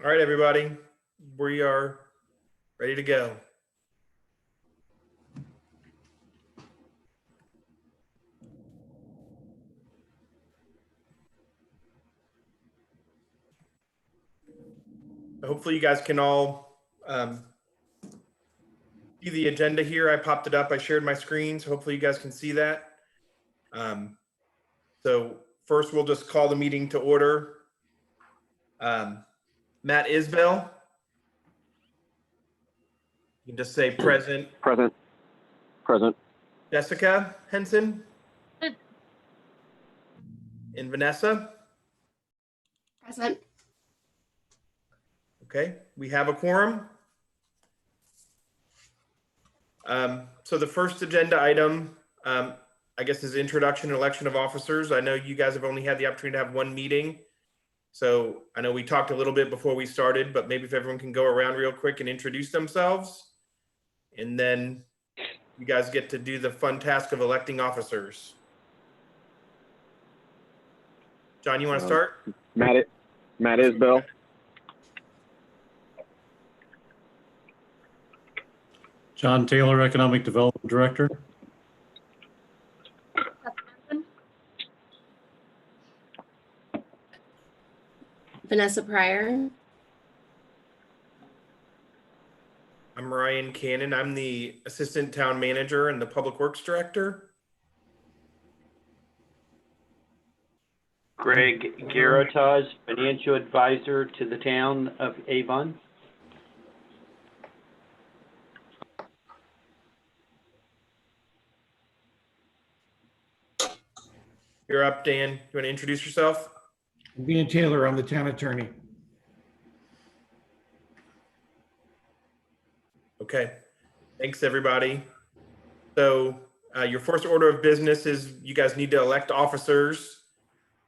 All right, everybody, we are ready to go. Hopefully you guys can all see the agenda here. I popped it up. I shared my screen, so hopefully you guys can see that. So first, we'll just call the meeting to order. Matt Isbell. You can just say present. Present. Present. Jessica Henson. And Vanessa. Present. Okay, we have a quorum. So the first agenda item, I guess, is introduction and election of officers. I know you guys have only had the opportunity to have one meeting. So I know we talked a little bit before we started, but maybe if everyone can go around real quick and introduce themselves. And then you guys get to do the fun task of electing officers. John, you want to start? Matt Isbell. John Taylor, Economic Development Director. Vanessa Pryor. I'm Ryan Cannon. I'm the Assistant Town Manager and the Public Works Director. Greg Garotas, Financial Advisor to the Town of Avon. You're up, Dan. You want to introduce yourself? Ian Taylor, I'm the Town Attorney. Okay, thanks everybody. So your first order of business is you guys need to elect officers.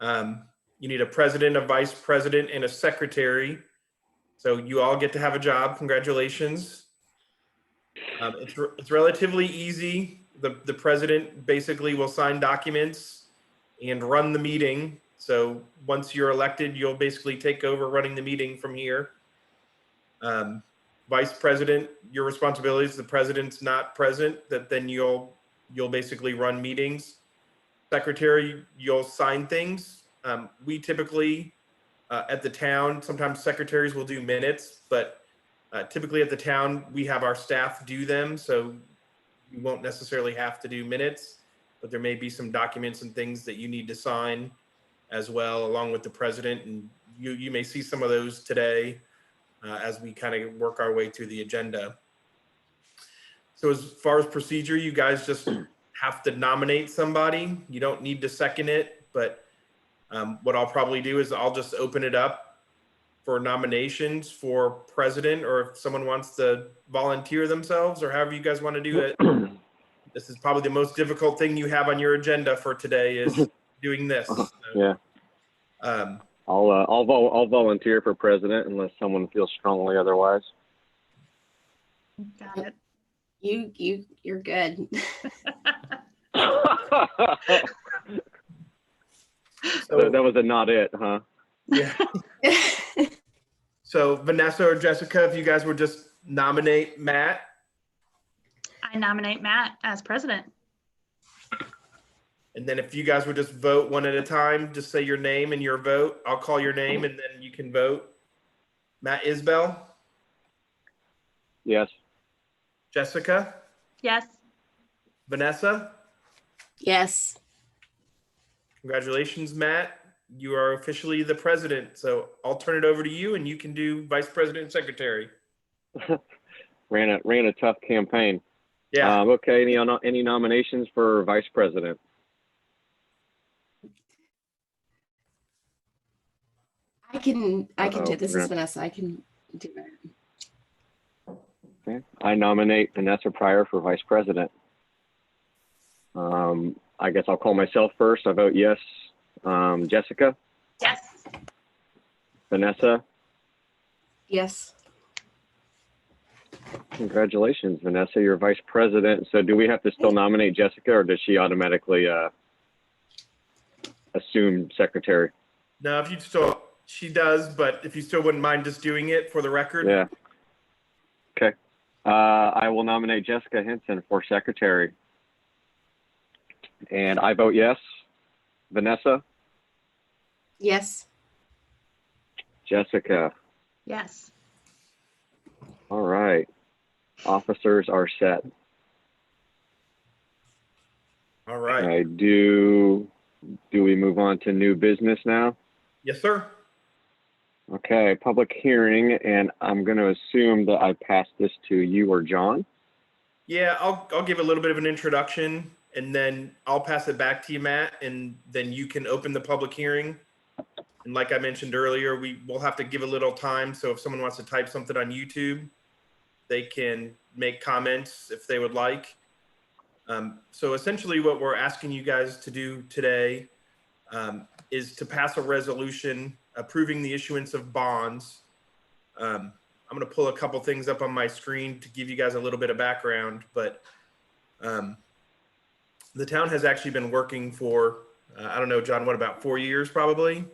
You need a president, a vice president, and a secretary. So you all get to have a job. Congratulations. It's relatively easy. The president basically will sign documents and run the meeting. So once you're elected, you'll basically take over running the meeting from here. Vice president, your responsibility is the president's not present, that then you'll basically run meetings. Secretary, you'll sign things. We typically at the town, sometimes secretaries will do minutes, but typically at the town, we have our staff do them. So you won't necessarily have to do minutes, but there may be some documents and things that you need to sign as well, along with the president. And you may see some of those today as we kind of work our way through the agenda. So as far as procedure, you guys just have to nominate somebody. You don't need to second it, but what I'll probably do is I'll just open it up for nominations for president, or if someone wants to volunteer themselves, or however you guys want to do it. This is probably the most difficult thing you have on your agenda for today is doing this. So, yeah. I'll volunteer for president unless someone feels strongly otherwise. Got it. You're good. So, that was a not it, huh? Yeah. So Vanessa or Jessica, if you guys would just nominate Matt. I nominate Matt as president. And then if you guys would just vote one at a time, just say your name and your vote. I'll call your name and then you can vote. Matt Isbell. Yes. Jessica. Yes. Vanessa. Yes. Congratulations, Matt. You are officially the president. So I'll turn it over to you and you can do vice president and secretary. ran a tough campaign. Yeah. Okay. Any nominations for vice president? I can do this. Is Vanessa. I can do it. Okay. I nominate Vanessa Pryor for vice president. I guess I'll call myself first. I vote yes. Jessica? Yes. Vanessa? Yes. Congratulations, Vanessa. You're vice president. So do we have to still nominate Jessica, or does she automatically assume secretary? No, if you still She does, but if you still wouldn't mind just doing it for the record. Yeah. Okay. I will nominate Jessica Henson for secretary. And I vote yes. Vanessa, Yes. Jessica. Yes. All right. Officers are set. All right. I do we move on to new business now? Yes, sir. Okay, public hearing, and I'm going to assume that I pass this to you or John. Yeah, I'll give a little bit of an introduction, and then I'll pass it back to you, Matt, and then you can open the public hearing. And like I mentioned earlier, we'll have to give a little time. So if someone wants to type something on YouTube, they can make comments if they would like. So essentially what we're asking you guys to do today is to pass a resolution approving the issuance of bonds. I'm going to pull a couple things up on my screen to give you guys a little bit of background, but the town has actually been working for, I don't know, John, what, about 4 years probably?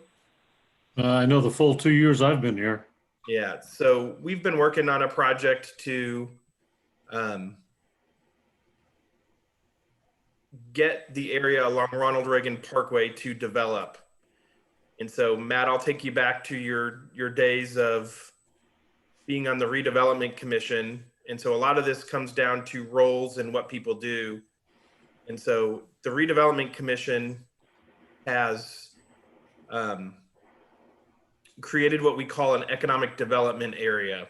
I know the full 2 years I've been here. Yeah, so we've been working on a project to get the area along Ronald Reagan Parkway to develop. And so, Matt, I'll take you back to your days of being on the redevelopment commission. And so a lot of this comes down to roles and what people do. And so the redevelopment commission has created what we call an economic development area.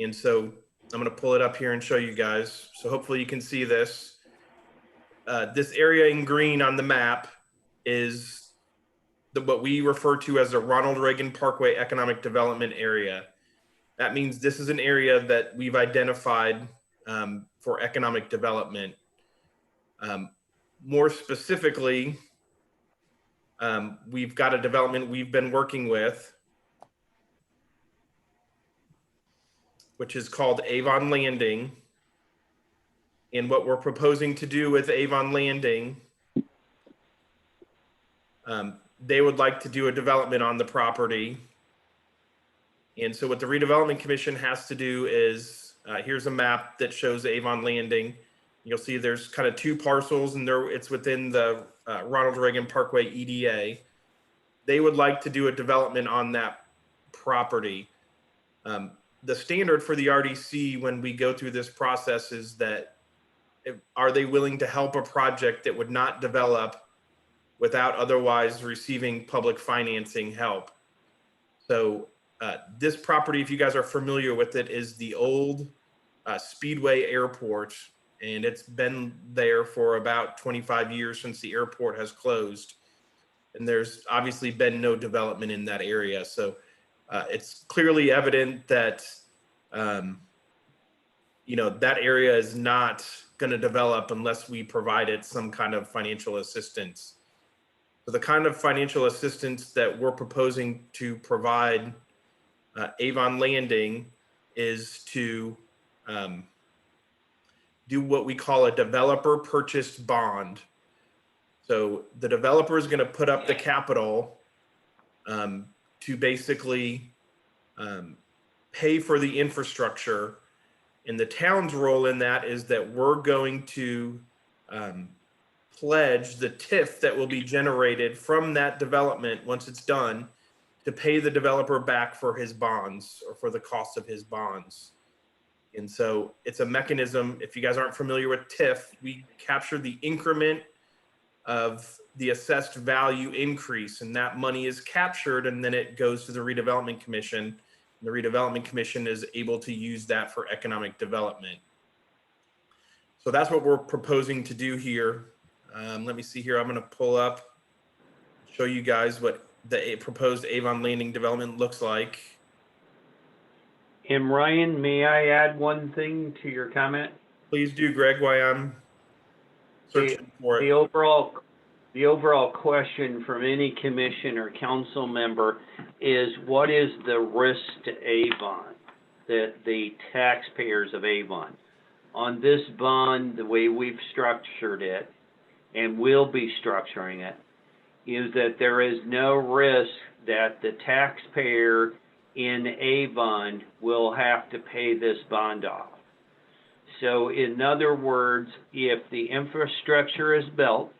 And so I'm going to pull it up here and show you guys. So hopefully you can see this. This area in green on the map is what we refer to as the Ronald Reagan Parkway Economic Development Area. That means this is an area that we've identified for economic development. More specifically, we've got a development we've been working with, which is called Avon Landing. And what we're proposing to do with Avon Landing, they would like to do a development on the property. And so what the redevelopment commission has to do is, here's a map that shows Avon Landing. You'll see there's kind of two parcels, and it's within the Ronald Reagan Parkway EDA. They would like to do a development on that property. The standard for the RDC when we go through this process is that, are they willing to help a project that would not develop without otherwise receiving public financing help? So this property, if you guys are familiar with it, is the old Speedway Airport, and it's been there for about 25 years since the airport has closed. And there's obviously been no development in that area. So it's clearly evident that, that area is not going to develop unless we provide it some kind of financial assistance. So the kind of financial assistance that we're proposing to provide Avon Landing is to do what we call a developer purchased bond. So the developer is going to put up the capital to basically pay for the infrastructure. And the town's role in that is that we're going to pledge the TIF that will be generated from that development once it's done to pay the developer back for his bonds or for the cost of his bonds. And so it's a mechanism. If you guys aren't familiar with TIF, we capture the increment of the assessed value increase, and that money is captured and then it goes to the redevelopment commission. The redevelopment commission is able to use that for economic development. So that's what we're proposing to do here. Let me see here. I'm going to pull up, show you guys what the proposed Avon Landing development looks like. And Ryan, may I add one thing to your comment? Please do, Greg, while I'm searching for The it. overall question from any commission or council member is, what is the risk to Avon, the taxpayers of Avon? On this bond, the way we've structured it, and will be structuring it, is that there is no risk that the taxpayer in Avon will have to pay this bond off. So in other words, if the infrastructure is built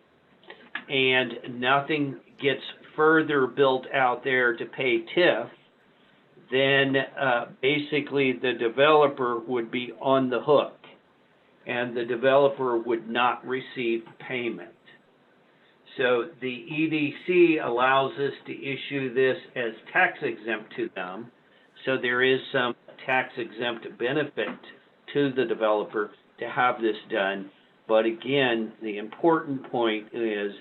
and nothing gets further built out there to pay TIF, then basically the developer would be on the hook, and the developer would not receive payment. So the EDC allows us to issue this as tax exempt to them, so there is some tax exempt benefit to the developer to have this done. But again, the important point is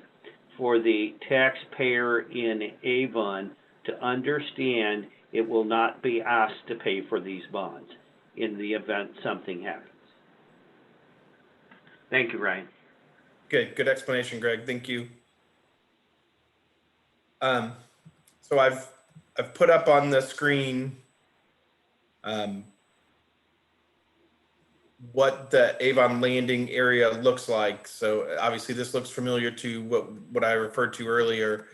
for the taxpayer in Avon to understand it will not be asked to pay for these bonds in the event something happens. Thank you, Ryan. Good explanation, Greg. Thank you. So I've put up on the screen what the Avon Landing area looks like. So obviously this looks familiar to what I referred to earlier.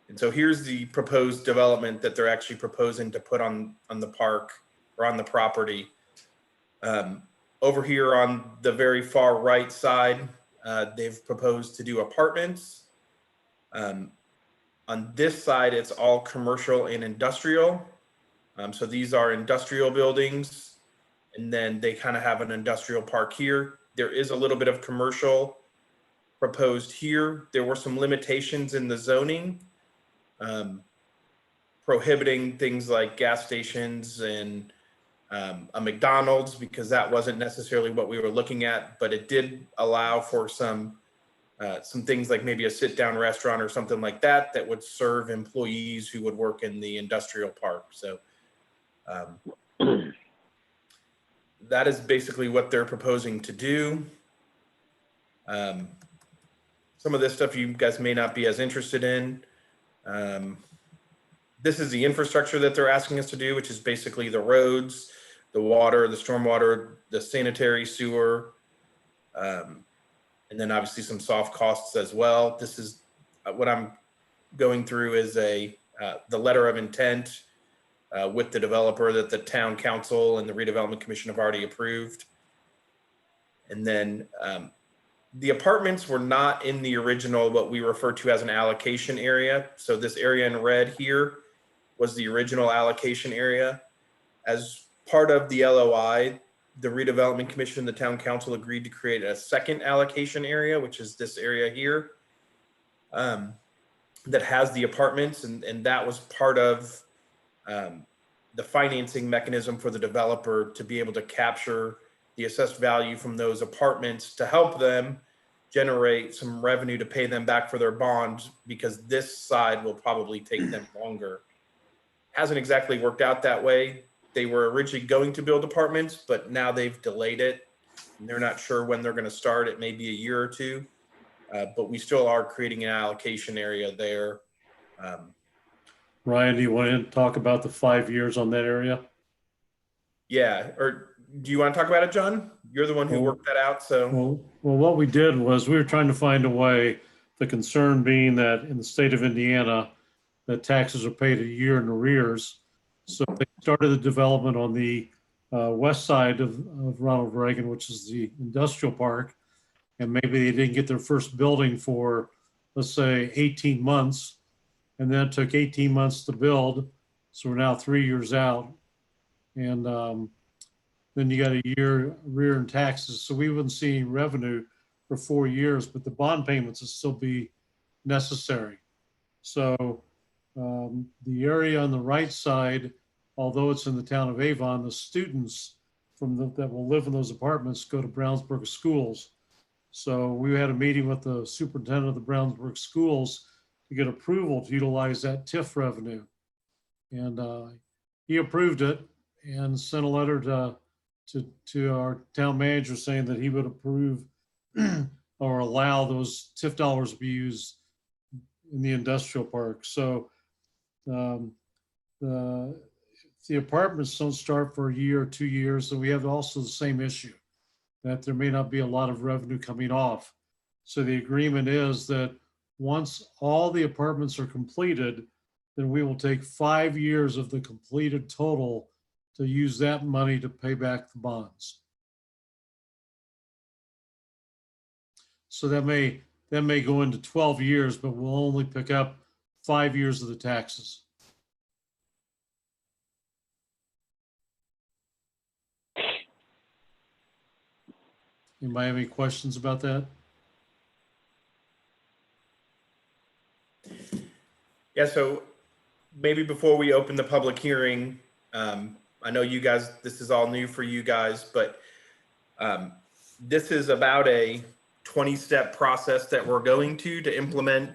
And so here's the proposed development that they're actually proposing to put on the park or on the property. Over here on the very far right side, they've proposed to do apartments. On this side, it's all commercial and industrial. So these are industrial buildings. And then they kind of have an industrial park here. There is a little bit of commercial proposed here. There were some limitations in the zoning, prohibiting things like gas stations and a McDonald's, because that wasn't necessarily what we were looking at, but it did allow for some things like maybe a sit-down restaurant or something like that that would serve employees who would work in the industrial park. So that is basically what they're proposing to do. Some of this stuff you guys may not be as interested in. This is the infrastructure that they're asking us to do, which is basically the roads, the water, the stormwater, the sanitary sewer, and then obviously some soft costs as well. This is what I'm going through is the letter of intent with the developer that the town council and the redevelopment commission have already approved. And then the apartments were not in the original, what we refer to as an allocation area. So this area in red here was the original allocation area. As part of the LOI, the redevelopment commission and the town council agreed to create a second allocation area, which is this area here, that has the apartments, and that was part of the financing mechanism for the developer to be able to capture the assessed value from those apartments to help them generate some revenue to pay them back for their bonds, because this side will probably take them longer. Hasn't exactly worked out that way. They were originally going to build apartments, but now they've delayed it. And they're not sure when they're going to start. It may be a year or two, but we still are creating an allocation area there. Ryan, do you want to talk about the 5 years on that area? Yeah, or do you want to talk about it, John? You're the one who worked that out, so. Well, what we did was we were trying to find a way, the concern being that in the state of Indiana, that taxes are paid a year in arrears. So they started the development on the west side of Ronald Reagan, which is the industrial park. And maybe they didn't get their first building for, let's say, 18 months. And then it took 18 months to build. So we're now 3 years out. And then you got a year arrear in taxes. So we wouldn't see any revenue for 4 years, but the bond payments will still be necessary. So the area on the right side, although it's in the town of Avon, the students that will live in those apartments go to Brownsburg schools. So we had a meeting with the superintendent of the Brownsburg schools to get approval to utilize that TIF revenue. And he approved it and sent a letter to our town manager saying that he would approve or allow those TIF dollars to be used in the industrial park. So the apartments don't start for a year or 2 years. So we have also the same issue, that there may not be a lot of revenue coming off. So the agreement is that once all the apartments are completed, then we will take 5 years of the completed total to use that money to pay back the bonds. So that may go into 12 years, but we'll only pick up 5 years of the taxes. Anybody have any questions about that? Yeah, so maybe before we open the public hearing, I know you guys, this is all new for you guys, but this is about a 20-step process that we're going to implement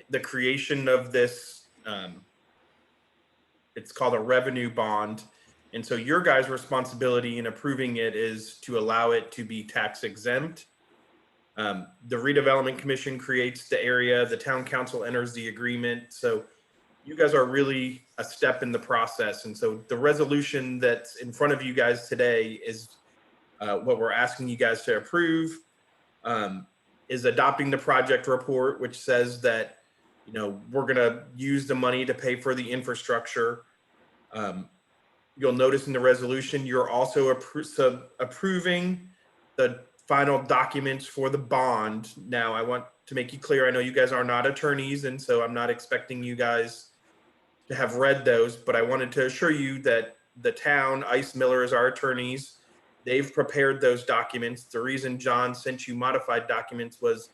the creation of this. It's called a revenue bond. And so your guys' responsibility in approving it is to allow it to be tax exempt. The redevelopment commission creates the area, the town council enters the agreement. So you guys are really a step in the process. And so the resolution that's in front of you guys today is what we're asking you guys to approve, is adopting the project report, which says that, you know, we're gonna use the money to pay for the infrastructure. You'll notice in the resolution, you're also approving the final documents for the bond. Now, I want to make you clear, I know you guys are not attorneys, and so I'm not expecting you guys to have read those, but I wanted to assure you that the town, Ice Miller is our attorneys. They've prepared those documents. The reason John sent you modified documents was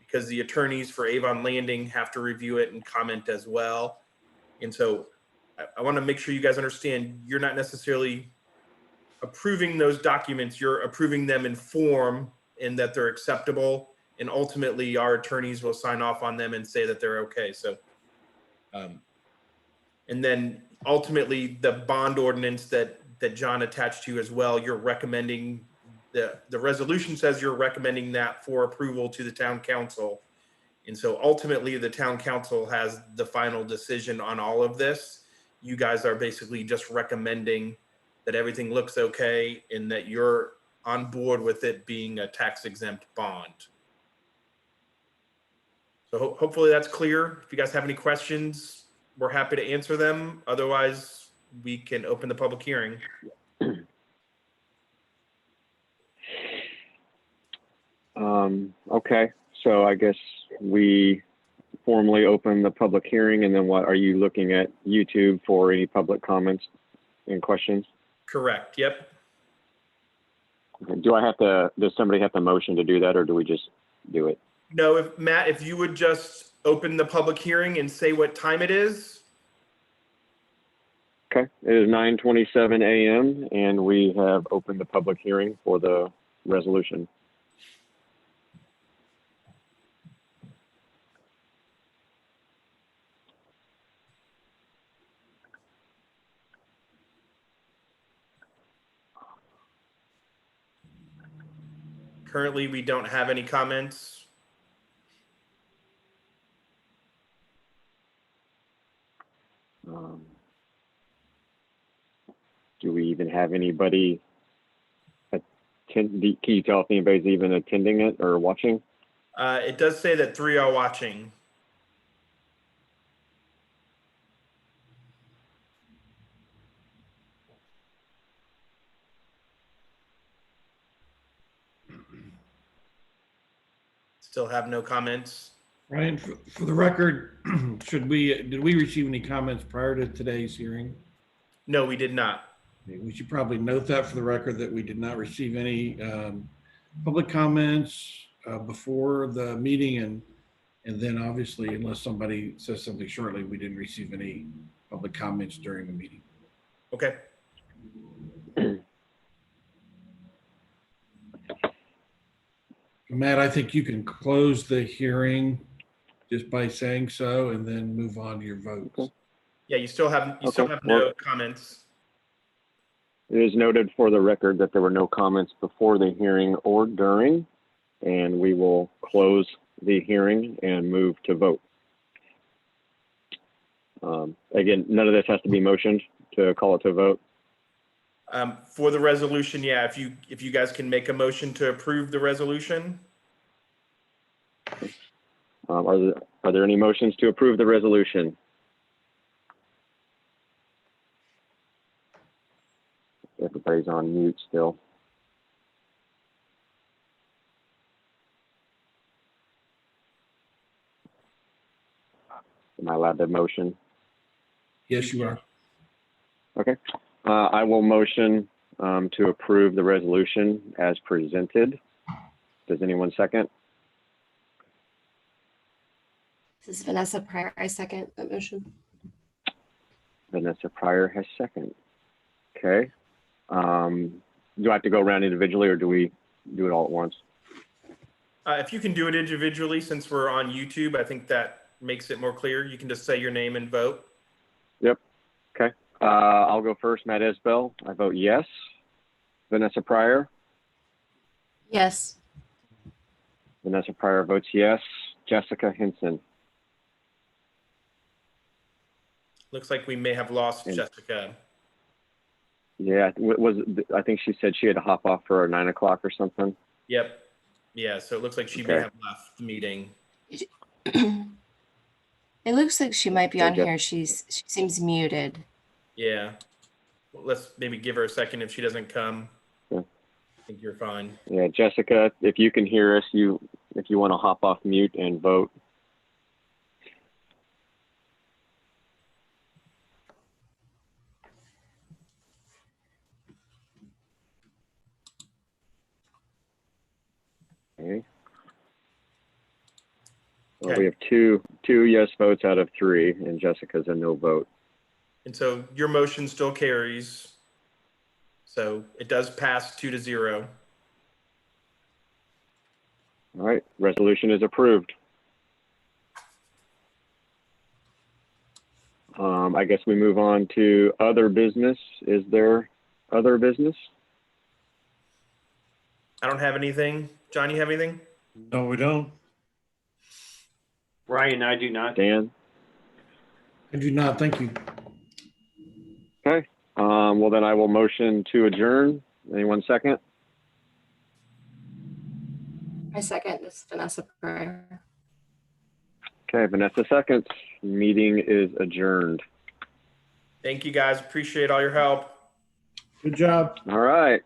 because the attorneys for Avon Landing have to review it and comment as well. And so I want to make sure you guys understand you're not necessarily approving those documents, you're approving them in form and that they're acceptable. And ultimately our attorneys will sign off on them and say that they're okay. So, and then ultimately the bond ordinance that John attached to as well, you're recommending, the resolution says you're recommending that for approval to the town council. And so ultimately the town council has the final decision on all of this. You guys are basically just recommending that everything looks okay and that you're on board with it being a tax exempt bond. So hopefully that's clear. If you guys have any questions, we're happy to answer them. Otherwise, we can open the public hearing. Okay, so I guess we formally open the public hearing, and then what, are you looking at YouTube for any public comments and questions? Correct, yep. Does somebody have to motion to do that, or do we just do it? No, Matt, if you would just open the public hearing and say what time it is. Okay, it is 9:27 a.m. and we have opened the public hearing for the resolution. Currently, we don't have any comments. Do we even have anybody attend? Can you tell if anybody's even attending it or watching? It does say that 3 are watching. Still have no comments. Ryan, for the record, did we receive any comments prior to today's hearing? No, we did not. We should probably note that for the record that we did not receive any public comments before the meeting, and then obviously, unless somebody says something shortly, we didn't receive any public comments during the meeting. Okay. Matt, I think you can close the hearing just by saying so, and then move on to your votes. Okay. Yeah, you still have no comments. It is noted for the record that there were no comments before the hearing or during, and we will close the hearing and move to vote. Again, none of this has to be motioned to call it to vote. For the resolution, yeah, if you guys can make a motion to approve the resolution. Are there any motions to approve the resolution? Everybody's on mute still. Am I allowed to motion? Yes, you are. Okay. I will motion to approve the resolution as presented. Does anyone second? This is Vanessa Pryor. I second that motion. Vanessa Pryor has second. Okay. Do I have to go around individually or do we do it all at once? If you can do it individually, since we're on YouTube, I think that makes it more clear. You can just say your name and vote. Yep. Okay. I'll go first. Matt Isbell. I vote yes. Vanessa Pryor. Yes. Vanessa Pryor votes yes. Jessica Henson. Looks like we may have lost Jessica. Yeah, I think she said she had to hop off for 9 o'clock or something. Yep. Yeah, so it looks like she may Okay. have left the meeting. It looks like she might be on Okay. here. She seems muted. Yeah. Well, let's maybe give her a second if she doesn't come. Yeah. I think you're fine. Yeah, Jessica, if you can hear us, if you want to hop off mute and vote. Okay. Well, Okay. we have two yes votes out of 3, and Jessica's a no vote. And so your motion still carries. So it does pass 2-0. All right, resolution is approved. I guess we move on to other business. Is there other business? I don't have anything. John, you have anything? No, we don't. Ryan, I do not. Dan? I do not. Thank you. Okay. Well, then I will motion to adjourn. Anyone second? I second. This is Vanessa Pryor. Okay, Vanessa seconds. Meeting is adjourned. Thank you guys. Appreciate all your help. Good job. All right.